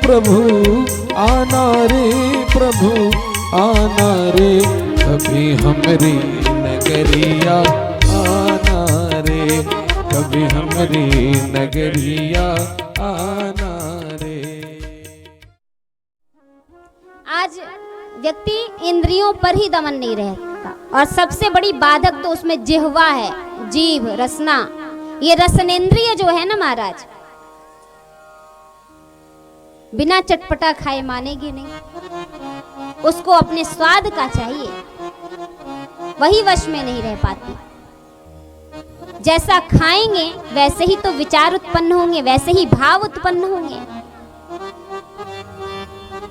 प्रभु आना रे प्रभु आना रे, कभी हमरी नगरिया आना रे, कभी हमरी नगरिया आना रे। आज व्यक्ति इंद्रियों पर ही दमन नहीं रहता और सबसे बड़ी बाधक तो उसमें जिह्वा है, जीभ, रसना। ये रसनेंद्रिय जो है ना महाराज, बिना चटपटा खाए मानेगी नहीं, उसको अपने स्वाद का चाहिए, वही वश में नहीं रह पाती। जैसा खाएंगे वैसे ही तो विचार उत्पन्न होंगे, वैसे ही भाव उत्पन्न होंगे,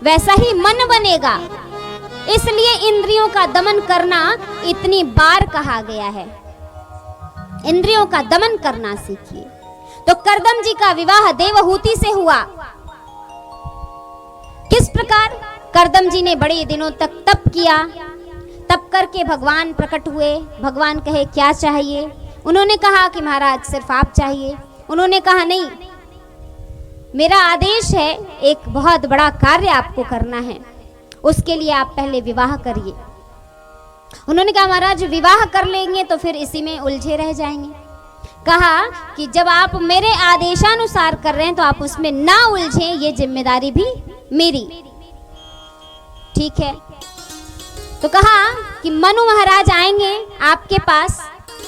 वैसा ही मन बनेगा। इसलिए इंद्रियों का दमन करना इतनी बार कहा गया है। इंद्रियों का दमन करना सीखिए। तो करदम जी का विवाह देवहूति से हुआ। किस प्रकार? करदम जी ने बड़े दिनों तक तप किया। तप करके भगवान प्रकट हुए। भगवान कहे क्या चाहिए? उन्होंने कहा कि महाराज सिर्फ आप चाहिए। उन्होंने कहा नहीं, मेरा आदेश है, एक बहुत बड़ा कार्य आपको करना है, उसके लिए आप पहले विवाह करिए। उन्होंने कहा महाराज विवाह कर लेंगे तो फिर इसी में उलझे रह जाएंगे। कहा कि जब आप मेरे आदेशानुसार कर रहे हैं तो आप उसमें ना उलझें, ये जिम्मेदारी भी मेरी। ठीक है। तो कहा कि मनु महाराज आएंगे आपके पास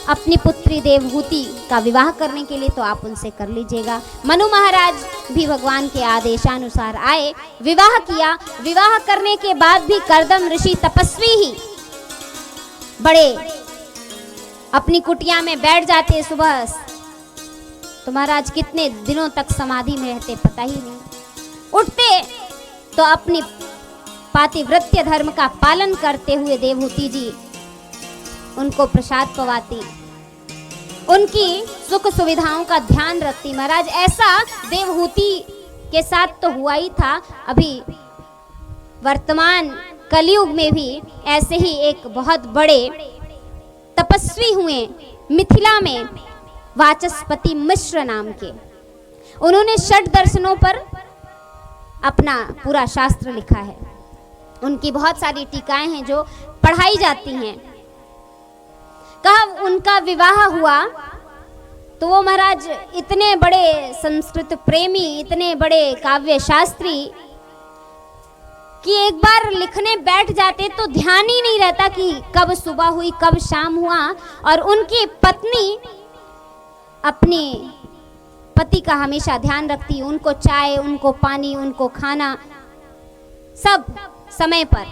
अपनी पुत्री देवहूति का विवाह करने के लिए, तो आप उनसे कर लीजिएगा। मनु महाराज भी भगवान के आदेशानुसार आए, विवाह किया। विवाह करने के बाद भी करदम ऋषि तपस्वी ही बड़े अपनी कुटिया में बैठ जाते सुबह। तो महाराज कितने दिनों तक समाधि में रहते पता ही नहीं। उठते तो अपनी पातिव्रत्य धर्म का पालन करते हुए देवहूति जी उनको प्रसाद पवाती, उनकी सुख सुविधाओं का ध्यान रखती। महाराज ऐसा देवहूति के साथ तो हुआ ही था, अभी वर्तमान कलयुग में भी ऐसे ही एक बहुत बड़े तपस्वी हुए मिथिला में, वाचस्पति मिश्र नाम के। उन्होंने षट दर्शनों पर अपना पूरा शास्त्र लिखा है। उनकी बहुत सारी टीकाएं हैं जो पढ़ाई जाती हैं। कहा उनका विवाह हुआ तो वो महाराज इतने बड़े संस्कृत प्रेमी, इतने बड़े काव्य शास्त्री कि एक बार लिखने बैठ जाते तो ध्यान ही नहीं रहता कि कब सुबह हुई कब शाम हुआ। और उनकी पत्नी अपने पति का हमेशा ध्यान रखती, उनको चाय, उनको पानी, उनको खाना सब समय पर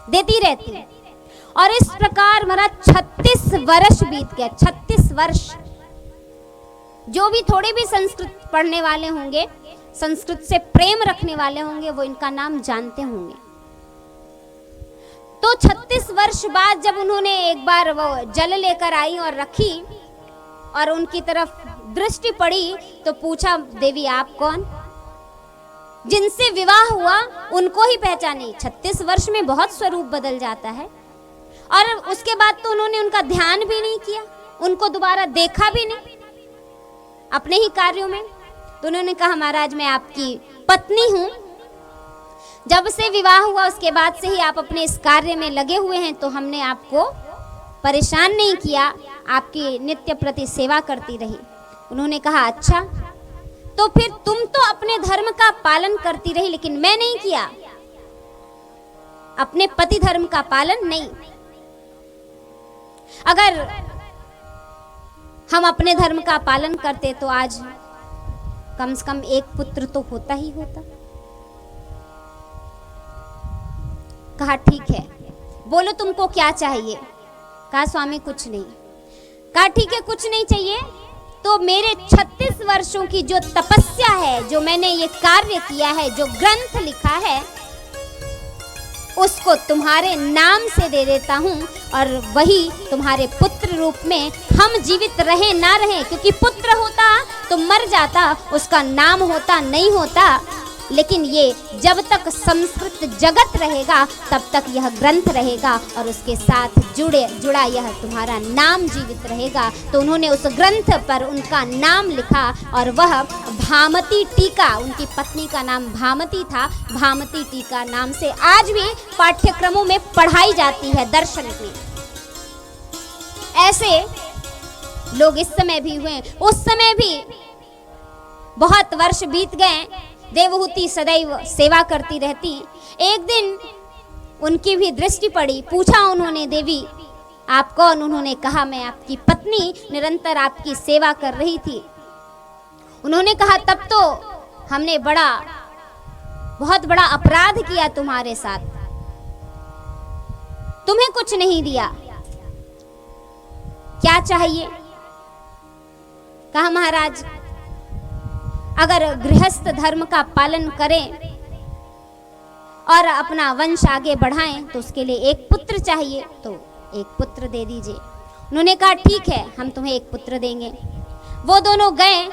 देती रहती। और इस प्रकार महाराज 36 वर्ष बीत गए। 36 वर्ष। जो भी थोड़े भी संस्कृत पढ़ने वाले होंगे, संस्कृत से प्रेम रखने वाले होंगे, वो इनका नाम जानते होंगे। तो 36 वर्ष बाद जब उन्होंने एक बार वो जल लेकर आई और रखी और उनकी तरफ दृष्टि पड़ी तो पूछा, देवी आप कौन? जिनसे विवाह हुआ उनको ही पहचानी। 36 वर्ष में बहुत स्वरूप बदल जाता है। और उसके बाद तो उन्होंने उनका ध्यान भी नहीं किया, उनको दोबारा देखा भी नहीं अपने ही कार्यों में। तो उन्होंने कहा महाराज मैं आपकी पत्नी हूं, जब से विवाह हुआ उसके बाद से ही आप अपने इस कार्य में लगे हुए हैं, तो हमने आपको परेशान नहीं किया, आपकी नित्य प्रति सेवा करती रही। उन्होंने कहा अच्छा, तो फिर तुम तो अपने धर्म का पालन करती रही लेकिन मैं नहीं किया, अपने पति धर्म का पालन नहीं। अगर हम अपने धर्म का पालन करते तो आज कम से कम एक पुत्र तो होता ही होता। कहा ठीक है, बोलो तुमको क्या चाहिए? कहा स्वामी कुछ नहीं। कहा ठीक है कुछ नहीं चाहिए तो मेरे 36 वर्षों की जो तपस्या है, जो मैंने ये कार्य किया है, जो ग्रंथ लिखा है, उसको तुम्हारे नाम से दे देता हूँ और वही तुम्हारे पुत्र रूप में हम जीवित रहे ना रहे, क्योंकि पुत्र होता तो मर जाता, उसका नाम होता नहीं होता लेकिन ये जब तक संस्कृत जगत रहेगा तब तक यह ग्रंथ रहेगा और उसके साथ जुड़ा यह तुम्हारा नाम जीवित रहेगा। तो उन्होंने उस ग्रंथ पर उनका नाम लिखा और वह भामती टीका, उनकी पत्नी का नाम भामती था, भामती टीका नाम से आज भी पाठ्यक्रमों में पढ़ाई जाती है दर्शन में। ऐसे लोग इस समय भी हुए, उस समय भी बहुत वर्ष बीत गए। देवहूति सदैव सेवा करती रहती। एक दिन उनकी भी दृष्टि पड़ी। पूछा उन्होंने, देवी आप कौन? उन्होंने कहा, मैं आपकी पत्नी, निरंतर आपकी सेवा कर रही थी। उन्होंने कहा, तब तो हमने बहुत बड़ा अपराध किया तुम्हारे साथ, तुम्हें कुछ नहीं दिया, क्या चाहिए? कहा, महाराज अगर गृहस्थ धर्म का पालन करें और अपना वंश आगे बढ़ाएं तो उसके लिए एक पुत्र चाहिए, तो एक पुत्र दे दीजिए। उन्होंने कहा, ठीक है, हम तुम्हें एक पुत्र देंगे। वो दोनों गए,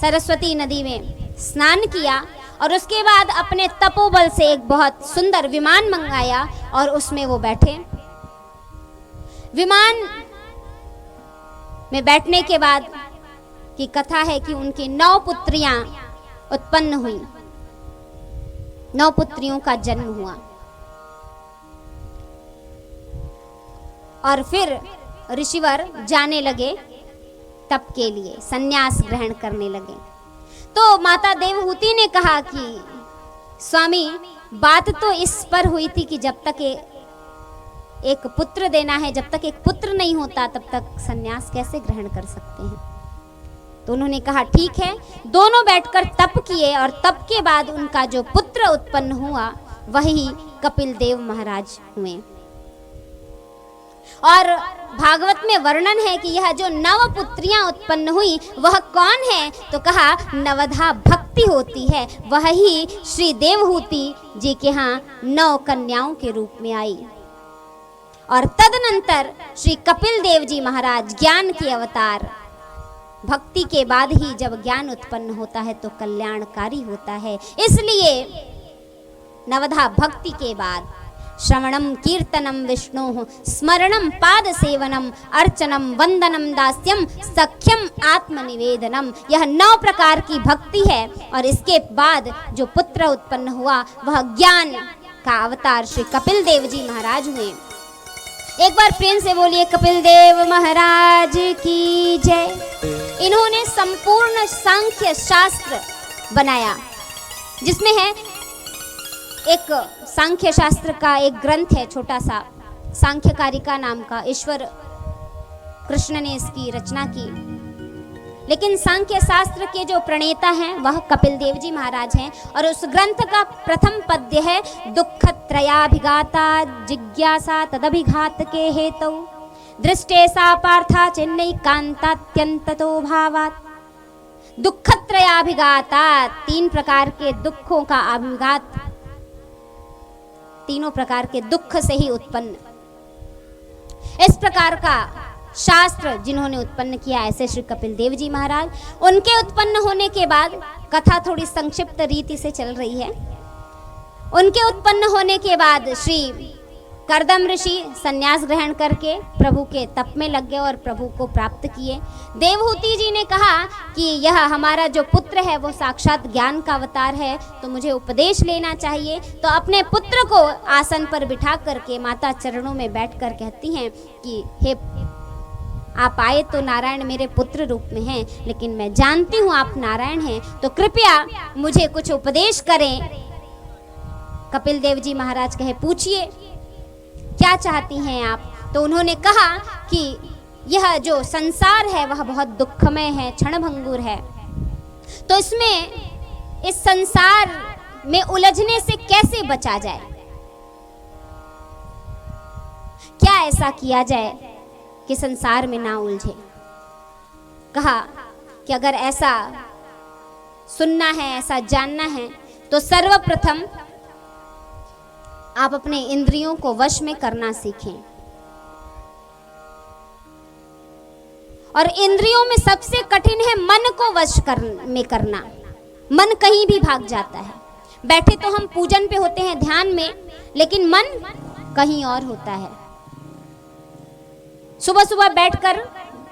सरस्वती नदी में स्नान किया और उसके बाद अपने तपोबल से एक बहुत सुंदर विमान मंगाया और उसमें वो बैठे। विमान में बैठने के बाद की कथा है कि उनकी 9 पुत्रियां उत्पन्न हुई, 9 पुत्रियों का जन्म हुआ। और फिर ऋषिवर जाने लगे तप के लिए, संन्यास ग्रहण करने लगे। तो माता देवहूति ने कहा कि स्वामी, बात तो इस पर हुई थी कि जब तक एक पुत्र देना है, जब तक एक पुत्र नहीं होता तब तक संन्यास कैसे ग्रहण कर सकते हैं? तो उन्होंने कहा, ठीक है। दोनों बैठकर तप किए और तप के बाद उनका जो पुत्र उत्पन्न हुआ वही कपिल देव महाराज हुए। और भागवत में वर्णन है कि यह जो 9 पुत्रियां उत्पन्न हुई वह कौन है? तो कहा, नवधा भक्ति होती है, वह ही श्री देवहूति जी के यहाँ 9 कन्याओं के रूप में आई। और तदनंतर श्री कपिल देव जी महाराज ज्ञान के अवतार। भक्ति के बाद ही जब ज्ञान उत्पन्न होता है तो कल्याणकारी होता है। इसलिए नवधा भक्ति के बाद श्रवणम कीर्तनम विष्णु स्मरणम पाद सेवनम अर्चनम वंदनम दास्यम सख्यम आत्मनिवेदनम, यह 9 प्रकार की भक्ति है। और इसके बाद जो पुत्र उत्पन्न हुआ वह ज्ञान का अवतार श्री कपिल देव जी महाराज हुए। एक बार प्रेम से बोलिए, कपिल देव महाराज की जय। इन्होंने संपूर्ण सांख्य शास्त्र बनाया, जिसमें है एक सांख्य शास्त्र का एक ग्रंथ है छोटा सा, सांख्यकारिका नाम का। ईश्वर कृष्ण ने इसकी रचना की। लेकिन सांख्य शास्त्र के जो प्रणेता हैं वह कपिल देव जी महाराज हैं। और उस ग्रंथ का प्रथम पद्य है, दुःखत्रयाभिघाता जिज्ञासा तदभिघात के हेतौ दृष्टे सा पार्था चिन्नैकान्तात्यन्ततो भावात्। दुःखत्रयाभिघाता, 3 प्रकार के दुखों का अभिघात, तीनों प्रकार के दुख से ही उत्पन्न, इस प्रकार का शास्त्र जिन्होंने उत्पन्न किया, ऐसे श्री कपिल देव जी महाराज। उनके उत्पन्न होने के बाद कथा थोड़ी संक्षिप्त रीति से चल रही है। उनके उत्पन्न होने के बाद श्री कर्दम ऋषि संन्यास ग्रहण करके प्रभु के तप में लग गए और प्रभु को प्राप्त किए। देवहूति जी ने कहा कि यह हमारा जो पुत्र है वो साक्षात ज्ञान का अवतार है, तो मुझे उपदेश लेना चाहिए। तो अपने पुत्र को आसन पर बिठा करके माता चरणों में बैठकर कहती हैं कि हे, आप आए तो नारायण मेरे पुत्र रूप में हैं, लेकिन मैं जानती हूँ आप नारायण हैं, तो कृपया मुझे कुछ उपदेश करें। कपिल देव जी महाराज कहे, पूछिए क्या चाहती हैं आप? तो उन्होंने कहा कि यह जो संसार है वह बहुत दुखमय है, क्षणभंगुर है, तो इसमें इस संसार में उलझने से कैसे बचा जाए, क्या ऐसा किया जाए कि संसार में ना उलझे। कहा कि अगर ऐसा सुनना है, ऐसा जानना है, तो सर्वप्रथम आप अपने इंद्रियों को वश में करना सीखें। और इंद्रियों में सबसे कठिन है मन को वश में करना। मन कहीं भी भाग जाता है, बैठे तो हम पूजन पे होते हैं, ध्यान में, लेकिन मन कहीं और होता है। सुबह सुबह बैठकर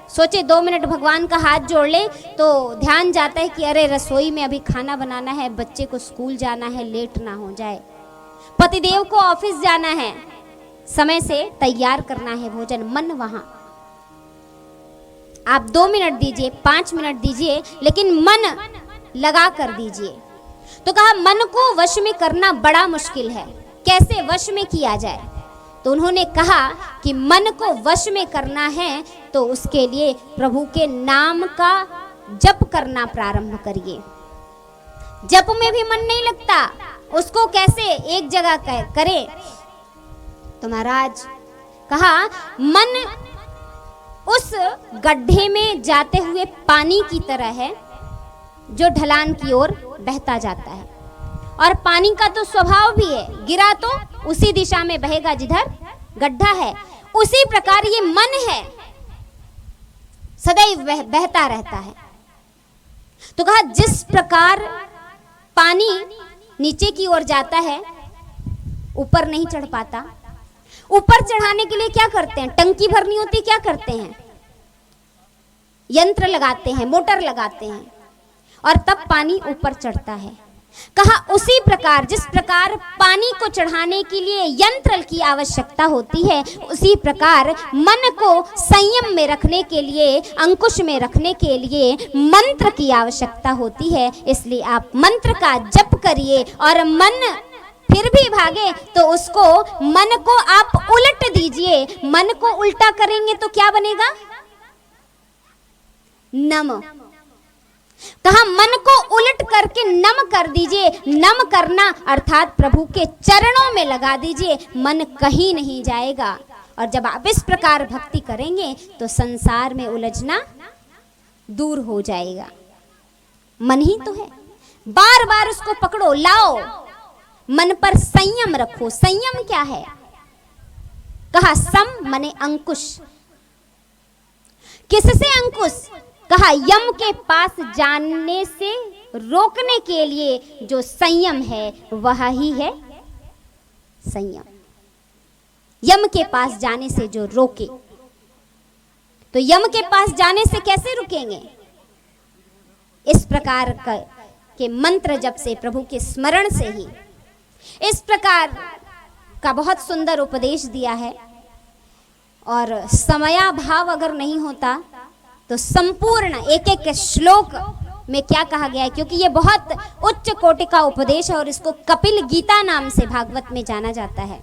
सोचे 2 मिनट भगवान का हाथ जोड़ ले तो ध्यान जाता है कि अरे रसोई में अभी खाना बनाना है, बच्चे को स्कूल जाना है, लेट ना हो जाए, पतिदेव को ऑफिस जाना है, समय से तैयार करना है भोजन। मन वहां। आप 2 मिनट दीजिए, 5 मिनट दीजिए, लेकिन मन लगा कर दीजिए। तो कहा मन को वश में करना बड़ा मुश्किल है, कैसे वश में किया जाए? तो उन्होंने कहा कि मन को वश में करना है तो उसके लिए प्रभु के नाम का जप करना प्रारंभ करिए। जप में भी मन नहीं लगता, उसको कैसे एक जगह करें? तो महाराज कहा मन उस गड्ढे में जाते हुए पानी की तरह है जो ढलान की ओर बहता जाता है, और पानी का तो स्वभाव भी है, गिरा तो उसी दिशा में बहेगा जिधर गड्ढा है। उसी प्रकार ये मन है, सदैव बहता रहता है। तो कहा जिस प्रकार पानी नीचे की ओर जाता है, ऊपर नहीं चढ़ पाता, ऊपर चढ़ाने के लिए क्या करते हैं? टंकी भरनी होती, क्या करते हैं? यंत्र लगाते हैं, मोटर लगाते हैं, और तब पानी ऊपर चढ़ता है। कहा उसी प्रकार जिस प्रकार पानी को चढ़ाने के लिए यंत्र की आवश्यकता होती है, उसी प्रकार मन को संयम में रखने के लिए, अंकुश में रखने के लिए मंत्र की आवश्यकता होती है। इसलिए आप मंत्र का जप करिए, और मन फिर भी भागे तो उसको, मन को आप उलट दीजिए। मन को उल्टा करेंगे तो क्या बनेगा? नम। कहा मन को उलट करके नम कर दीजिए। नम करना अर्थात प्रभु के चरणों में लगा दीजिए, मन कहीं नहीं जाएगा। और जब आप इस प्रकार भक्ति करेंगे तो संसार में उलझना दूर हो जाएगा। मन ही तो है, बार बार उसको पकड़ो, लाओ, मन पर संयम रखो। संयम क्या है? कहा सम मने अंकुश। किससे अंकुश? कहा यम के पास जाने से रोकने के लिए जो संयम है वह ही है संयम। यम के पास जाने से जो रोके, तो यम के पास जाने से कैसे रुकेंगे? इस प्रकार के मंत्र जप से, प्रभु के स्मरण से ही। इस प्रकार का बहुत सुंदर उपदेश दिया है। और समयाभाव अगर नहीं होता तो संपूर्ण एक एक श्लोक में क्या कहा गया है, क्योंकि ये बहुत उच्च कोटि का उपदेश है और इसको कपिल गीता नाम से भागवत में जाना जाता है।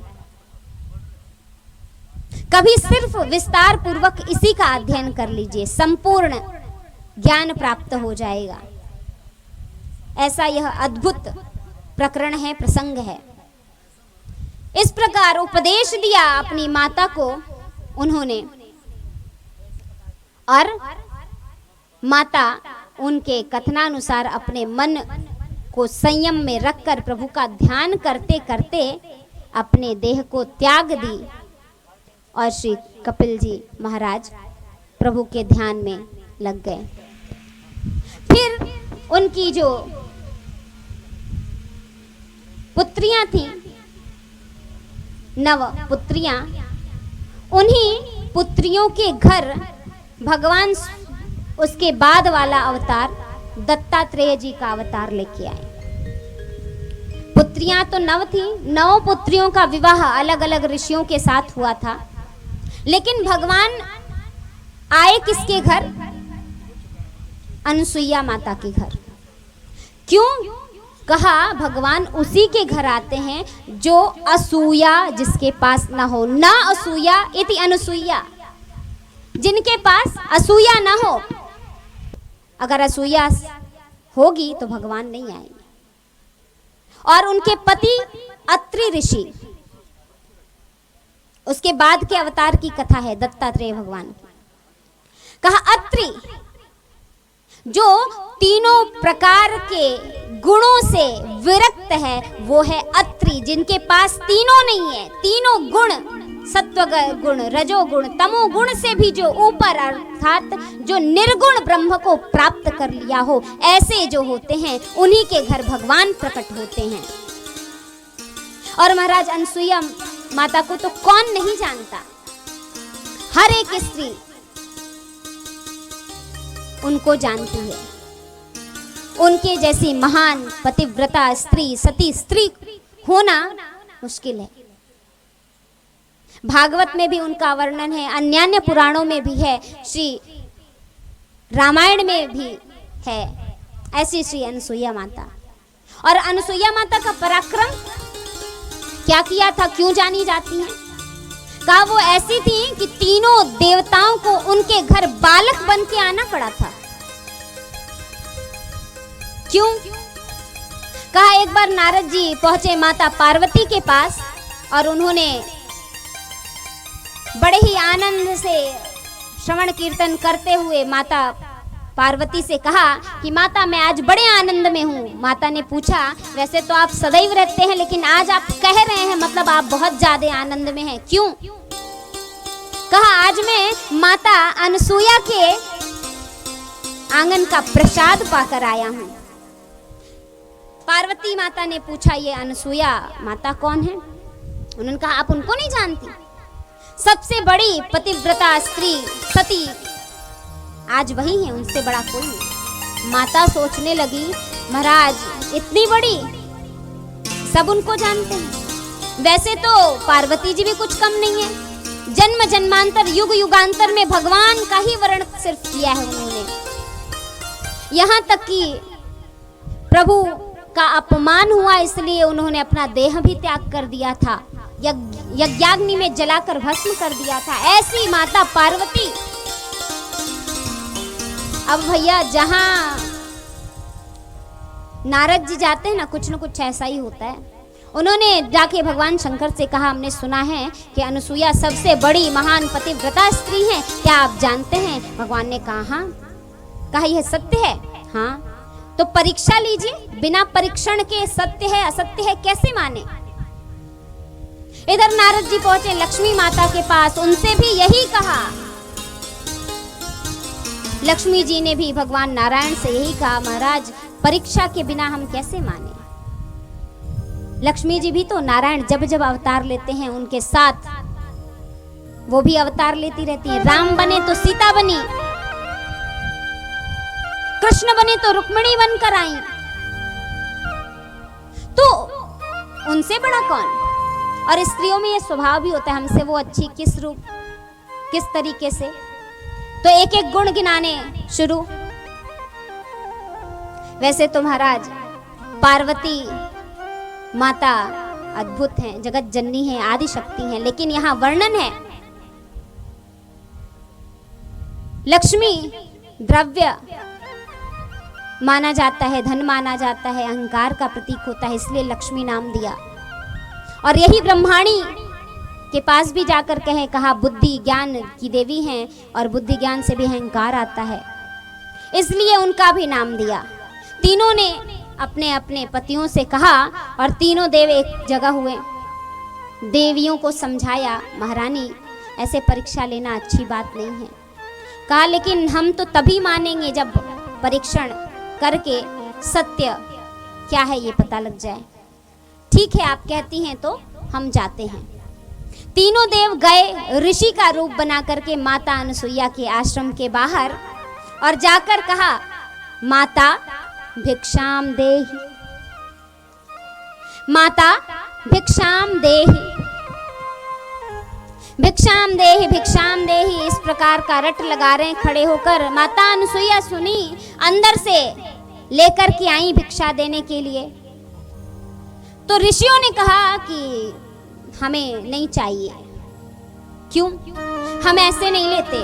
कभी सिर्फ विस्तार पूर्वक इसी का अध्ययन कर लीजिए, संपूर्ण ज्ञान प्राप्त हो जाएगा। ऐसा यह अद्भुत प्रकरण है, प्रसंग है। इस प्रकार उपदेश दिया अपनी माता को उन्होंने, और माता उनके कथनानुसार अपने मन को संयम में रखकर प्रभु का ध्यान करते करते अपने देह को त्याग दी, और श्री कपिल जी महाराज प्रभु के ध्यान में लग गए। फिर उनकी जो पुत्रियां थीं, 9 पुत्रियां, उन्हीं पुत्रियों के घर भगवान उसके बाद वाला अवतार दत्तात्रेय जी का अवतार लेके आए। पुत्रियां तो 9 थी, 9 पुत्रियों का विवाह अलग अलग ऋषियों के साथ हुआ था। लेकिन भगवान आए किसके घर? अनसुईया माता के घर। क्यों? कहा भगवान उसी के घर आते हैं जो असूया जिसके पास ना हो। ना असूया इति अनसुईया, जिनके पास असूया ना हो। अगर असूया होगी तो भगवान नहीं आएंगे। और उनके पति अत्रि ऋषि, उसके बाद के अवतार की कथा है दत्तात्रेय भगवान की। कहा अत्रि जो तीनों प्रकार के गुणों से विरक्त है, वो है अत्रि, जिनके पास तीनों नहीं है, तीनों गुण सत्व गुण, रजोगुण, तमोगुण से भी जो ऊपर अर्थात जो निर्गुण ब्रह्म को प्राप्त कर लिया हो, ऐसे जो होते हैं उन्हीं के घर भगवान प्रकट होते हैं। और महाराज अनसुईया माता को तो कौन नहीं जानता, हर एक स्त्री उनको जानती है। उनके जैसी महान पतिव्रता स्त्री, सती स्त्री होना मुश्किल है। भागवत में भी उनका वर्णन है, अन्यान्य पुराणों में भी है, श्री रामायण में भी है ऐसी श्री अनसुईया माता। और अनसुईया माता का पराक्रम क्या किया था, क्यों जानी जाती हैं? कहा वो ऐसी थी कि तीनों देवताओं को उनके घर बालक बन के आना पड़ा था। क्यों? कहा एक बार नारद जी पहुंचे माता पार्वती के पास और उन्होंने बड़े ही आनंद से श्रवण कीर्तन करते हुए माता पार्वती से कहा कि माता मैं आज बड़े आनंद में हूँ। माता ने पूछा वैसे तो आप सदैव रहते हैं, लेकिन आज आप कह रहे हैं मतलब आप बहुत ज्यादा आनंद में हैं, क्यों? कहा आज मैं माता अनसुईया के आंगन का प्रसाद पाकर आया हूँ। पार्वती माता ने पूछा ये अनसुईया माता कौन है? उन्होंने कहा आप उनको नहीं जानती, सबसे बड़ी पतिव्रता स्त्री सती आज वही है, उनसे बड़ा कोई नहीं। माता सोचने लगी महाराज इतनी बड़ी, सब उनको जानते हैं। वैसे तो पार्वती जी भी कुछ कम नहीं है, जन्म जन्मांतर युग युगांतर में भगवान का ही वर्ण सिर्फ किया है उन्होंने। यहाँ तक कि प्रभु का अपमान हुआ इसलिए उन्होंने अपना देह भी त्याग कर दिया था, यज्ञाग्नि में जलाकर भस्म कर दिया था। ऐसी माता पार्वती। अब भैया जहां नारद जी जाते हैं ना कुछ ऐसा ही होता है। उन्होंने जाके भगवान शंकर से कहा हमने सुना है कि अनसुईया सबसे बड़ी महान पतिव्रता स्त्री है, क्या आप जानते हैं? भगवान ने कहा हाँ। कहा यह सत्य है? हाँ। तो परीक्षा लीजिए, बिना परीक्षण के सत्य है असत्य है कैसे माने? इधर नारद जी पहुंचे लक्ष्मी माता के पास, उनसे भी यही कहा। लक्ष्मी जी ने भी भगवान नारायण से यही कहा महाराज परीक्षा के बिना हम कैसे माने? लक्ष्मी जी भी तो नारायण जब जब अवतार लेते हैं उनके साथ वो भी अवतार लेती रहती हैं। राम बने तो सीता बनी, कृष्ण बने तो रुक्मिणी बनकर आई, तो उनसे बड़ा कौन? और स्त्रियों में ये स्वभाव भी होता है, हमसे वो अच्छी किस रूप किस तरीके से, तो एक एक गुण गिनाने शुरू। वैसे तो महाराज पार्वती माता अद्भुत हैं, जगत जननी है, आदि शक्ति हैं, लेकिन यहाँ वर्णन है लक्ष्मी द्रव्य माना जाता है, धन माना जाता है, अहंकार का प्रतीक होता है, इसलिए लक्ष्मी नाम दिया। और यही ब्रह्माणी के पास भी जाकर कहा बुद्धि ज्ञान की देवी हैं और बुद्धि ज्ञान से भी अहंकार आता है, इसलिए उनका भी नाम दिया। तीनों ने अपने अपने पतियों से कहा और तीनों देव एक जगह हुए। देवियों को समझाया महारानी ऐसे परीक्षा लेना अच्छी बात नहीं है। कहा लेकिन हम तो तभी मानेंगे जब परीक्षण करके सत्य क्या है ये पता लग जाए। ठीक है आप कहती हैं तो हम जाते हैं। तीनों देव गए ऋषि का रूप बना करके माता अनसुईया के आश्रम के बाहर और जाकर कहा माता भिक्षाम देहि, माता भिक्षाम देहि, भिक्षाम देहि, भिक्षाम देहि, इस प्रकार का रट लगा रहे खड़े होकर। माता अनसुईया सुनी, अंदर से लेकर के आई भिक्षा देने के लिए। तो ऋषियों ने कहा कि हमें नहीं चाहिए। क्यों? हम ऐसे नहीं लेते,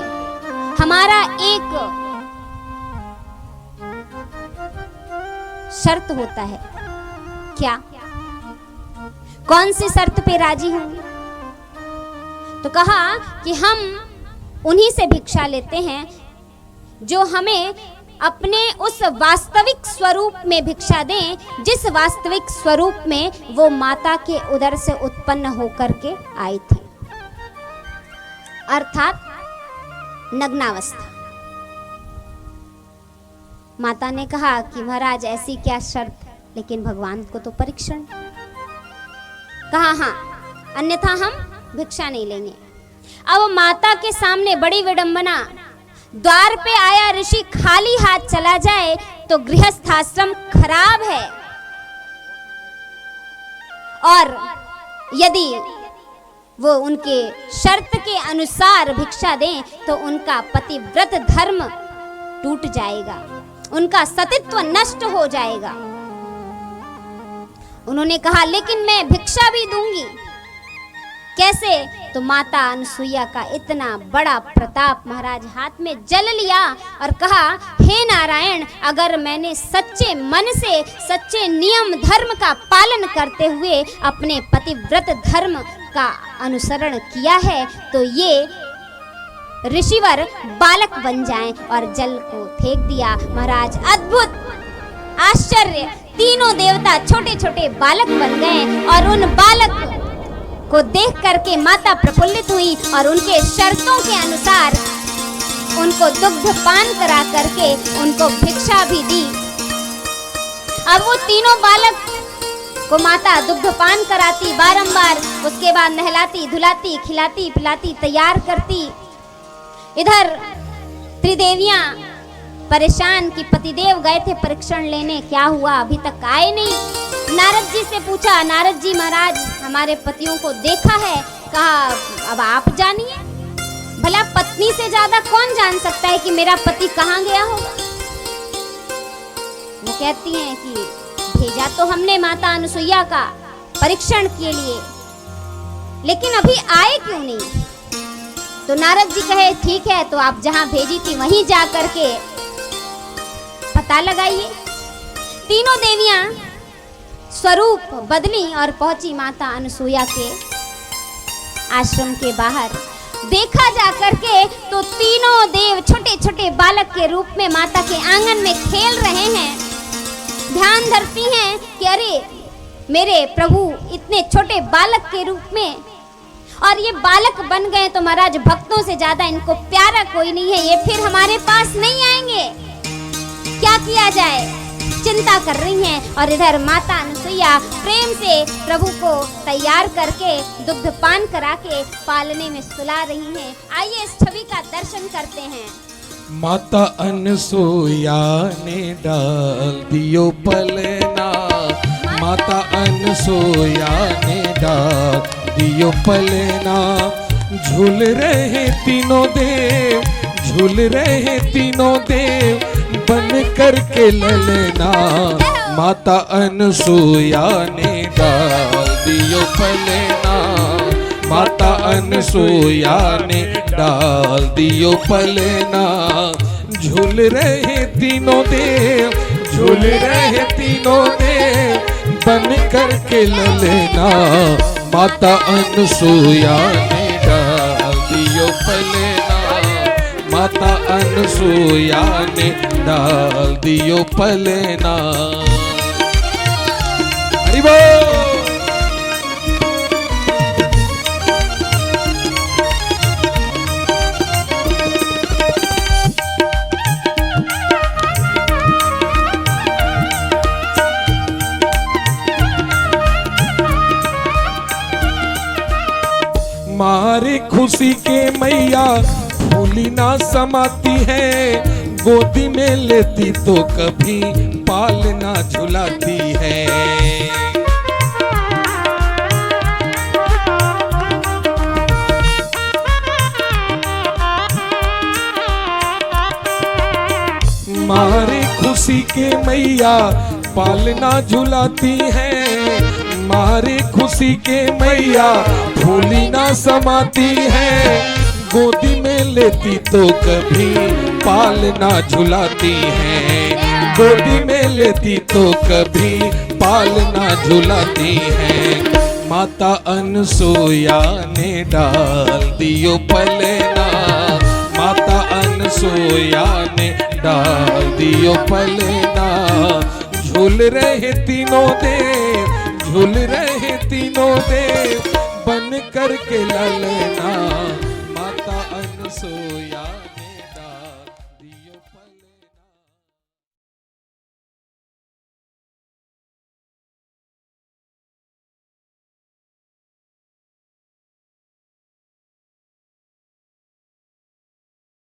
हमारा एक शर्त होता है। क्या? कौन सी शर्त पे राजी होंगे? तो कहा कि हम उन्हीं से भिक्षा लेते हैं जो हमें अपने उस वास्तविक स्वरूप में भिक्षा दें जिस वास्तविक स्वरूप में वो माता के उदर से उत्पन्न होकर के आए थे। अर्थात नग्नावस्था। माता ने कहा कि महाराज ऐसी क्या शर्त, लेकिन भगवान को तो परीक्षण। कहा हाँ, अन्यथा हम भिक्षा नहीं लेंगे। अब माता के सामने बड़ी विडंबना, द्वार पे आया ऋषि खाली हाथ चला जाए तो गृहस्थ आश्रम खराब है, और यदि वो उनके शर्त के अनुसार भिक्षा दें तो उनका पतिव्रत धर्म टूट जाएगा, उनका सतीत्व नष्ट हो जाएगा। उन्होंने कहा लेकिन मैं भिक्षा भी दूंगी। कैसे? तो माता अनसुईया का इतना बड़ा प्रताप महाराज हाथ में जल लिया और कहा, हे नारायण, अगर मैंने सच्चे मन से सच्चे नियम धर्म का पालन करते हुए अपने पतिव्रत धर्म का अनुसरण किया है तो ये ऋषिवर बालक बन जाएं, और जल को फेंक दिया। महाराज अद्भुत आश्चर्य, तीनों देवता छोटे छोटे बालक बन गए, और उन बालक को देख करके माता प्रफुल्लित हुई और उनके शर्तों के अनुसार उनको दुग्ध पान करा करके उनको भिक्षा भी दी। अब वो तीनों बालक को माता दुग्ध पान कराती बारंबार, उसके बाद नहलाती धुलाती खिलाती पिलाती तैयार करती। इधर त्रिदेवियां परेशान कि पतिदेव गए थे परीक्षण लेने, क्या हुआ, अभी तक आए नहीं। नारद जी से पूछा, नारद जी महाराज हमारे पतियों को देखा है। कहा अब आप जानिए, भला पत्नी से ज्यादा कौन जान सकता है कि मेरा पति कहाँ गया होगा। वो कहती हैं कि भेजा तो हमने माता अनसुईया का परीक्षण के लिए, लेकिन अभी आए क्यों नहीं। तो नारद जी कहे ठीक है, तो आप जहां भेजी थी वहीं जा करके पता लगाइए। तीनों देवियां स्वरूप बदली और पहुंची माता अनसुईया के आश्रम के बाहर। देखा जा करके तो तीनों देव छोटे छोटे बालक के रूप में माता के आंगन में खेल रहे हैं। ध्यान धरती हैं कि अरे मेरे प्रभु इतने छोटे बालक के रूप में, और ये बालक बन गए तो महाराज भक्तों से ज्यादा इनको प्यारा कोई नहीं है, ये फिर हमारे पास नहीं आएंगे, क्या किया जाए, चिंता कर रही हैं। और इधर माता अनसुईया प्रेम से प्रभु को तैयार करके दुग्ध पान करा के पालने में सुला रही हैं। आइए इस छवि का दर्शन करते हैं। माता अनसुईया ने डाल दियो पलना, माता अनसुईया ने डाल दियो पलना। झूल रहे तीनों देव, झूल रहे तीनों देव बन करके ललना। माता अनसुईया ने डाल दियो पलना, माता अनसुईया ने डाल दियो पलना। झूल रहे तीनों देव, झूल रहे तीनों देव बन करके ललना। माता अनसुईया ने डाल दियो पलना, माता अनसुईया ने डाल दियो पलना। हरि बोल। मारे खुशी के मैया भूली ना समाती है, गोदी में लेती तो कभी पालना झुलाती है। मारे खुशी के मैया पालना झुलाती है, मारे खुशी के मैया भूली ना समाती है। गोदी में लेती तो कभी पालना झुलाती है, गोदी में लेती तो कभी पालना झुलाती है। माता अनसुईया ने डाल दियो पलना, माता अनसुईया ने डाल दियो पलना। झूल रहे तीनों देव, झूल रहे तीनों देव बन करके ललना। माता सोई।